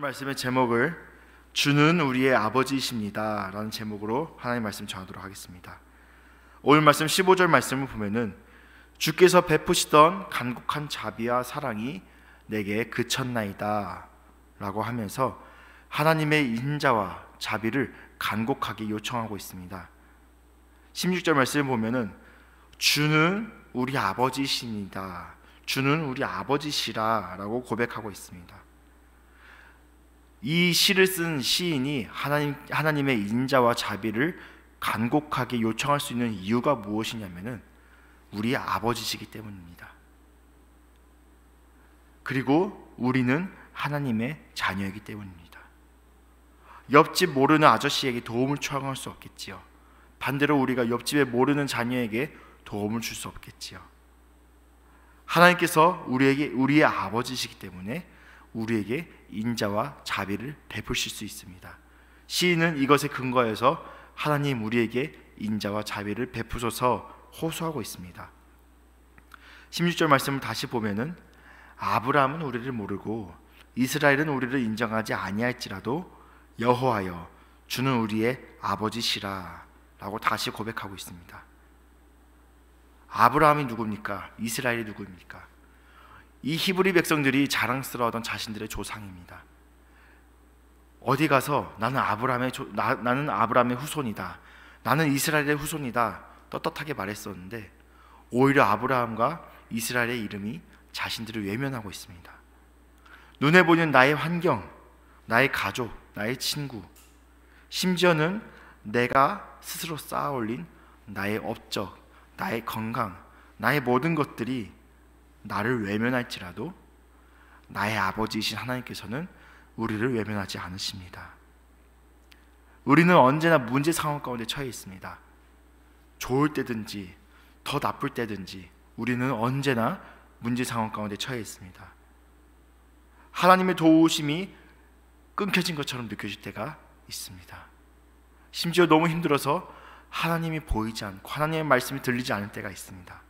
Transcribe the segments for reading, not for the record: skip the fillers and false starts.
말씀의 제목을 주는 우리의 아버지이십니다 라는 제목으로 하나님 말씀 전하도록 하겠습니다. 오늘 말씀 15절 말씀을 보면은 주께서 베푸시던 간곡한 자비와 사랑이 내게 그쳤나이다 라고 하면서 하나님의 인자와 자비를 간곡하게 요청하고 있습니다. 16절 말씀을 보면은 주는 우리 아버지이십니다, 주는 우리 아버지시라 라고 고백하고 있습니다. 이 시를 쓴 시인이 하나님의 인자와 자비를 간곡하게 요청할 수 있는 이유가 무엇이냐면은 우리의 아버지시기 때문입니다. 그리고 우리는 하나님의 자녀이기 때문입니다. 옆집 모르는 아저씨에게 도움을 청할 수 없겠지요. 반대로 우리가 옆집에 모르는 자녀에게 도움을 줄 수 없겠지요. 하나님께서 우리의 아버지시기 때문에 우리에게 인자와 자비를 베푸실 수 있습니다. 시인은 이것에 근거해서 하나님 우리에게 인자와 자비를 베푸소서 호소하고 있습니다. 16절 말씀을 다시 보면은 아브라함은 우리를 모르고 이스라엘은 우리를 인정하지 아니할지라도 여호와여 주는 우리의 아버지시라 라고 다시 고백하고 있습니다. 아브라함이 누굽니까? 이스라엘이 누굽니까? 이 히브리 백성들이 자랑스러워하던 자신들의 조상입니다. 어디 가서 나는 아브라함의 후손이다, 나는 이스라엘의 후손이다 떳떳하게 말했었는데 오히려 아브라함과 이스라엘의 이름이 자신들을 외면하고 있습니다. 눈에 보이는 나의 환경, 나의 가족, 나의 친구, 심지어는 내가 스스로 쌓아올린 나의 업적, 나의 건강, 나의 모든 것들이 나를 외면할지라도 나의 아버지이신 하나님께서는 우리를 외면하지 않으십니다. 우리는 언제나 문제 상황 가운데 처해 있습니다. 좋을 때든지 더 나쁠 때든지 우리는 언제나 문제 상황 가운데 처해 있습니다. 하나님의 도우심이 끊겨진 것처럼 느껴질 때가 있습니다. 심지어 너무 힘들어서 하나님이 보이지 않고 하나님의 말씀이 들리지 않을 때가 있습니다.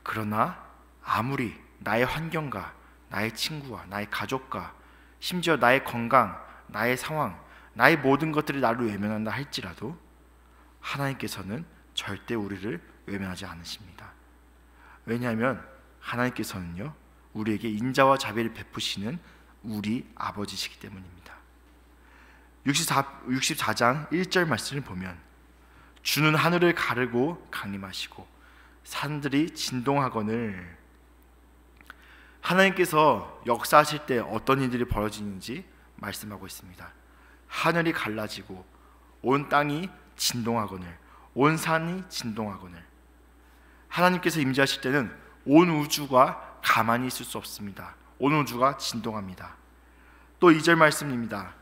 그러나 아무리 나의 환경과 나의 친구와 나의 가족과 심지어 나의 건강, 나의 상황, 나의 모든 것들이 나를 외면한다 할지라도 하나님께서는 절대 우리를 외면하지 않으십니다. 왜냐하면 하나님께서는요 우리에게 인자와 자비를 베푸시는 우리 아버지시기 때문입니다. 64장 1절 말씀을 보면 주는 하늘을 가르고 강림하시고 산들이 진동하거늘. 하나님께서 역사하실 때 어떤 일들이 벌어지는지 말씀하고 있습니다. 하늘이 갈라지고 온 땅이 진동하거늘, 온 산이 진동하거늘. 하나님께서 임재하실 때는 온 우주가 가만히 있을 수 없습니다. 온 우주가 진동합니다. 또 2절 말씀입니다.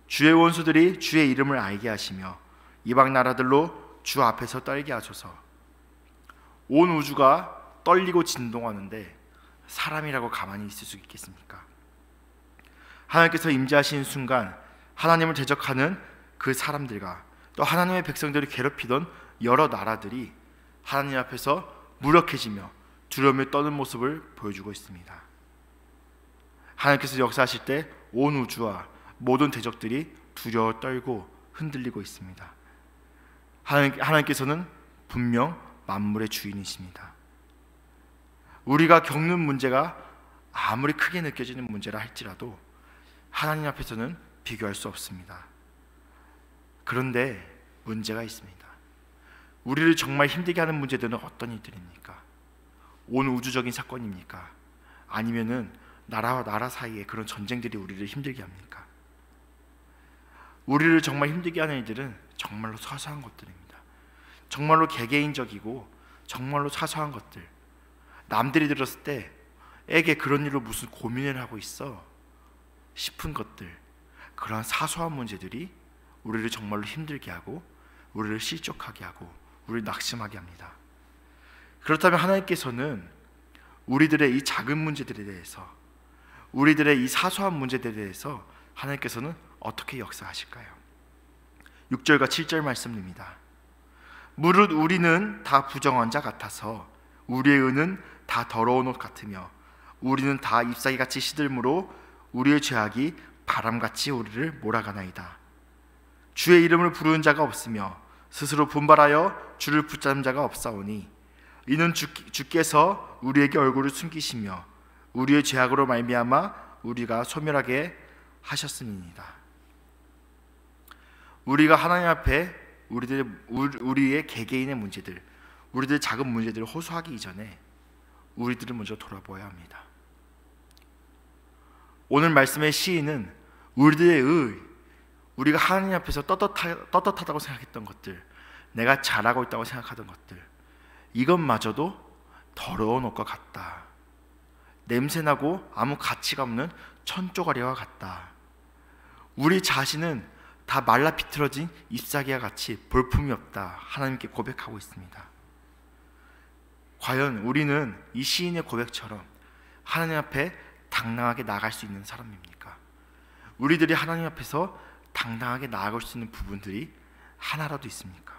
주의 원수들이 주의 이름을 알게 하시며 이방 나라들로 주 앞에서 떨게 하소서. 온 우주가 떨리고 진동하는데 사람이라고 가만히 있을 수 있겠습니까? 하나님께서 임재하시는 순간 하나님을 대적하는 그 사람들과 또 하나님의 백성들을 괴롭히던 여러 나라들이 하나님 앞에서 무력해지며 두려움에 떠는 모습을 보여주고 있습니다. 하나님께서 역사하실 때 온 우주와 모든 대적들이 두려워 떨고 흔들리고 있습니다. 하나님께서는 분명 만물의 주인이십니다. 우리가 겪는 문제가 아무리 크게 느껴지는 문제라 할지라도 하나님 앞에서는 비교할 수 없습니다. 그런데 문제가 있습니다. 우리를 정말 힘들게 하는 문제들은 어떤 일들입니까? 온 우주적인 사건입니까? 아니면은 나라와 나라 사이에 그런 전쟁들이 우리를 힘들게 합니까? 우리를 정말 힘들게 하는 일들은 정말로 사소한 것들입니다. 정말로 개개인적이고 정말로 사소한 것들. 남들이 들었을 때 에게 그런 일로 무슨 고민을 하고 있어 싶은 것들, 그러한 사소한 문제들이 우리를 정말로 힘들게 하고 우리를 실족하게 하고 우리를 낙심하게 합니다. 그렇다면 하나님께서는 우리들의 이 작은 문제들에 대해서, 우리들의 이 사소한 문제들에 대해서 하나님께서는 어떻게 역사하실까요? 6절과 7절 말씀입니다. 무릇 우리는 다 부정한 자 같아서 우리의 의는 다 더러운 옷 같으며 우리는 다 잎사귀같이 시들므로 우리의 죄악이 바람같이 우리를 몰아가나이다. 주의 이름을 부르는 자가 없으며 스스로 분발하여 주를 붙잡는 자가 없사오니 이는 주께서 우리에게 얼굴을 숨기시며 우리의 죄악으로 말미암아 우리가 소멸하게 하셨음이니이다. 우리가 하나님 앞에 우리의 개개인의 문제들, 우리들의 작은 문제들을 호소하기 이전에 우리들을 먼저 돌아보아야 합니다. 오늘 말씀의 시인은 우리가 하나님 앞에서 떳떳하다고 생각했던 것들, 내가 잘하고 있다고 생각하던 것들, 이것마저도 더러운 옷과 같다. 냄새나고 아무 가치가 없는 천조가리와 같다. 우리 자신은 다 말라 비틀어진 잎사귀와 같이 볼품이 없다. 하나님께 고백하고 있습니다. 과연 우리는 이 시인의 고백처럼 하나님 앞에 당당하게 나아갈 수 있는 사람입니까? 우리들이 하나님 앞에서 당당하게 나아갈 수 있는 부분들이 하나라도 있습니까?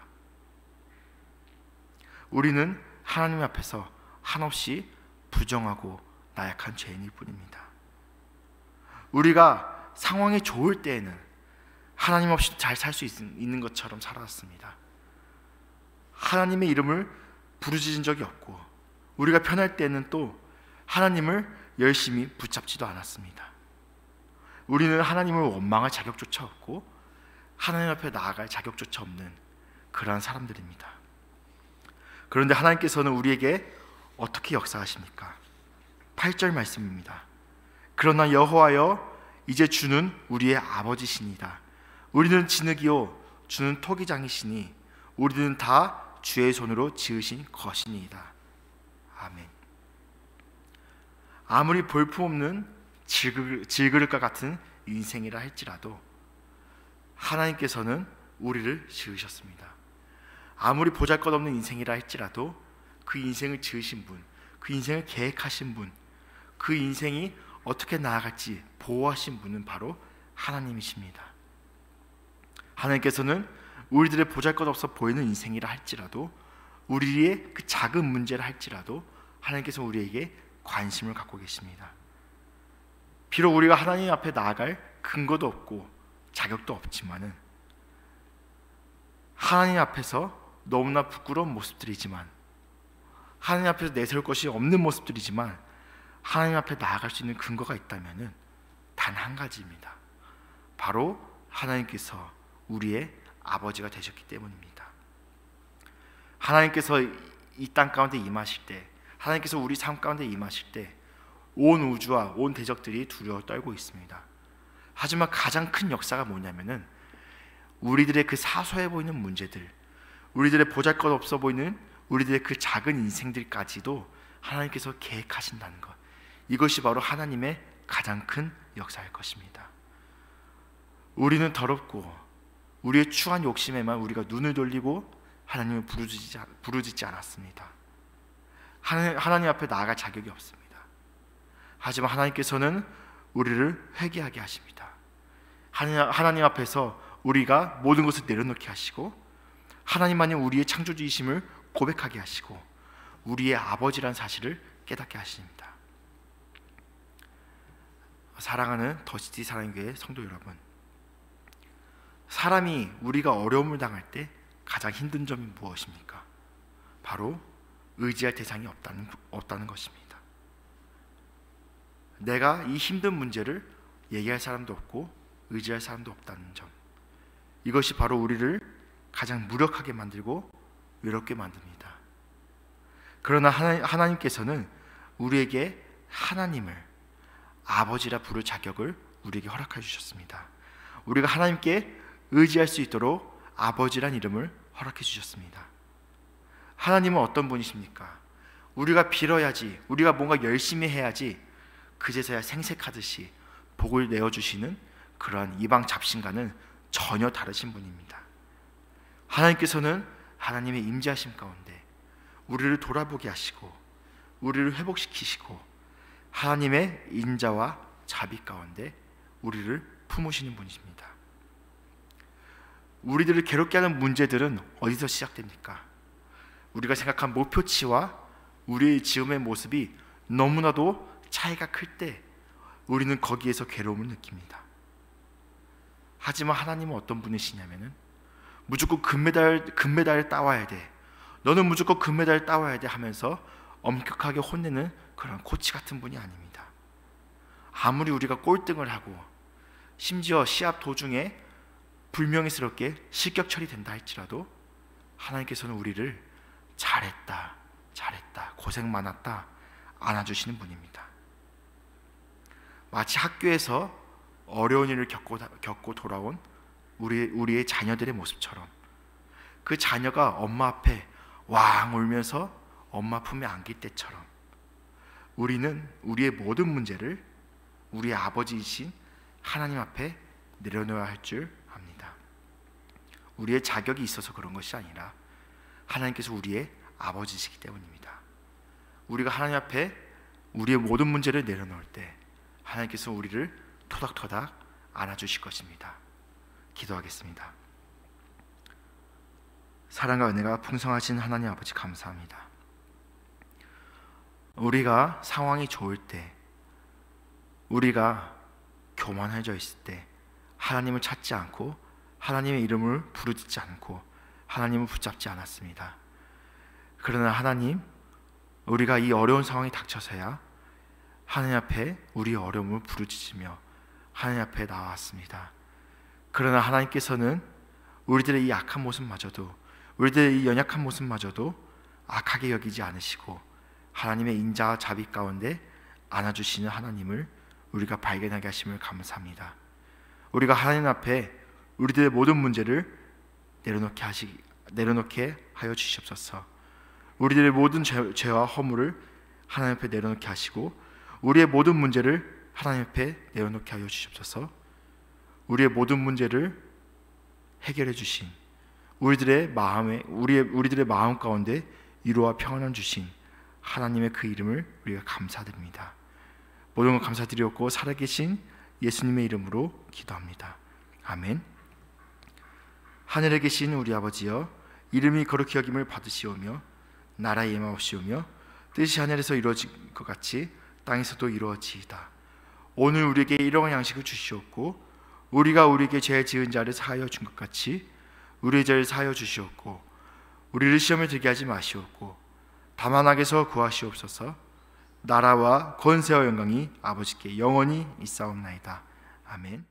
우리는 하나님 앞에서 한없이 부정하고 나약한 죄인일 뿐입니다. 우리가 상황이 좋을 때에는 하나님 없이 잘 살 수 있는 것처럼 살아왔습니다. 하나님의 이름을 부르짖은 적이 없고, 우리가 편할 때는 또 하나님을 열심히 붙잡지도 않았습니다. 우리는 하나님을 원망할 자격조차 없고 하나님 앞에 나아갈 자격조차 없는 그러한 사람들입니다. 그런데 하나님께서는 우리에게 어떻게 역사하십니까? 8절 말씀입니다. 그러나 여호와여, 이제 주는 우리의 아버지시니다. 우리는 진흙이요 주는 토기장이시니 우리는 다 주의 손으로 지으신 것이니이다. 아멘. 아무리 볼품없는 질그릇과 같은 인생이라 할지라도 하나님께서는 우리를 지으셨습니다. 아무리 보잘것없는 인생이라 할지라도 그 인생을 지으신 분, 그 인생을 계획하신 분, 그 인생이 어떻게 나아갈지 보호하신 분은 바로 하나님이십니다. 하나님께서는 우리들의 보잘것없어 보이는 인생이라 할지라도, 우리의 그 작은 문제라 할지라도 하나님께서 우리에게 관심을 갖고 계십니다. 비록 우리가 하나님 앞에 나아갈 근거도 없고 자격도 없지만은, 하나님 앞에서 너무나 부끄러운 모습들이지만, 하나님 앞에서 내세울 것이 없는 모습들이지만, 하나님 앞에 나아갈 수 있는 근거가 있다면은 단 한 가지입니다. 바로 하나님께서 우리의 아버지가 되셨기 때문입니다. 하나님께서 이 땅 가운데 임하실 때, 하나님께서 우리 삶 가운데 임하실 때 온 우주와 온 대적들이 두려워 떨고 있습니다. 하지만 가장 큰 역사가 뭐냐면은 우리들의 그 사소해 보이는 문제들, 우리들의 보잘것없어 보이는 우리들의 그 작은 인생들까지도 하나님께서 계획하신다는 것, 이것이 바로 하나님의 가장 큰 역사일 것입니다. 우리는 더럽고 우리의 추한 욕심에만 우리가 눈을 돌리고 하나님을 부르짖지 않았습니다. 하나님 앞에 나아갈 자격이 없습니다. 하지만 하나님께서는 우리를 회개하게 하십니다. 하나님 앞에서 우리가 모든 것을 내려놓게 하시고, 하나님만이 우리의 창조주이심을 고백하게 하시고, 우리의 아버지란 사실을 깨닫게 하십니다. 사랑하는 더시티 사랑교회 성도 여러분, 사람이 우리가 어려움을 당할 때 가장 힘든 점이 무엇입니까? 바로 의지할 대상이 없다는 것입니다. 내가 이 힘든 문제를 얘기할 사람도 없고 의지할 사람도 없다는 점, 이것이 바로 우리를 가장 무력하게 만들고 외롭게 만듭니다. 그러나 하나님께서는 우리에게 하나님을 아버지라 부를 자격을 우리에게 허락해 주셨습니다. 우리가 하나님께 의지할 수 있도록 아버지란 이름을 허락해 주셨습니다. 하나님은 어떤 분이십니까? 우리가 빌어야지, 우리가 뭔가 열심히 해야지 그제서야 생색하듯이 복을 내어주시는 그러한 이방 잡신과는 전혀 다르신 분입니다. 하나님께서는 하나님의 임재하심 가운데 우리를 돌아보게 하시고 우리를 회복시키시고 하나님의 인자와 자비 가운데 우리를 품으시는 분이십니다. 우리들을 괴롭게 하는 문제들은 어디서 시작됩니까? 우리가 생각한 목표치와 우리의 지음의 모습이 너무나도 차이가 클 때 우리는 거기에서 괴로움을 느낍니다. 하지만 하나님은 어떤 분이시냐면은 무조건 금메달을 따와야 돼, 너는 무조건 금메달을 따와야 돼 하면서 엄격하게 혼내는 그런 코치 같은 분이 아닙니다. 아무리 우리가 꼴등을 하고 심지어 시합 도중에 불명예스럽게 실격 처리된다 할지라도 하나님께서는 우리를 잘했다, 고생 많았다 안아주시는 분입니다. 마치 학교에서 어려운 일을 겪고 돌아온 우리의 자녀들의 모습처럼, 그 자녀가 엄마 앞에 왕 울면서 엄마 품에 안길 때처럼 우리는 우리의 모든 문제를 우리의 아버지이신 하나님 앞에 내려놓아야 할 줄 압니다. 우리의 자격이 있어서 그런 것이 아니라 하나님께서 우리의 아버지이시기 때문입니다. 우리가 하나님 앞에 우리의 모든 문제를 내려놓을 때 하나님께서 우리를 토닥토닥 안아주실 것입니다. 기도하겠습니다. 사랑과 은혜가 풍성하신 하나님 아버지, 감사합니다. 우리가 상황이 좋을 때, 우리가 교만해져 있을 때 하나님을 찾지 않고 하나님의 이름을 부르짖지 않고 하나님을 붙잡지 않았습니다. 그러나 하나님, 우리가 이 어려운 상황이 닥쳐서야 하나님 앞에 우리의 어려움을 부르짖으며 하나님 앞에 나왔습니다. 그러나 하나님께서는 우리들의 이 약한 모습마저도, 우리들의 이 연약한 모습마저도 악하게 여기지 않으시고 하나님의 인자와 자비 가운데 안아주시는 하나님을 우리가 발견하게 하심을 감사합니다. 우리가 하나님 앞에 우리들의 모든 문제를 내려놓게 하여 주시옵소서. 우리들의 모든 죄와 허물을 하나님 앞에 내려놓게 하시고 우리의 모든 문제를 하나님 앞에 내려놓게 하여 주시옵소서. 우리의 모든 문제를 해결해 주신, 우리들의 마음 가운데 위로와 평안을 주신 하나님의 그 이름을 우리가 감사드립니다. 모든 것 감사드리옵고 살아계신 예수님의 이름으로 기도합니다. 아멘. 하늘에 계신 우리 아버지여, 이름이 거룩히 여김을 받으시오며 나라의 임하옵시오며 뜻이 하늘에서 이루어진 것 같이 땅에서도 이루어지이다. 오늘 우리에게 일용할 양식을 주시옵고 우리가 우리에게 죄 지은 자를 사하여 준 것 같이 우리의 죄를 사하여 주시옵고 우리를 시험에 들게 하지 마시옵고 다만 악에서 구하시옵소서. 나라와 권세와 영광이 아버지께 영원히 있사옵나이다. 아멘.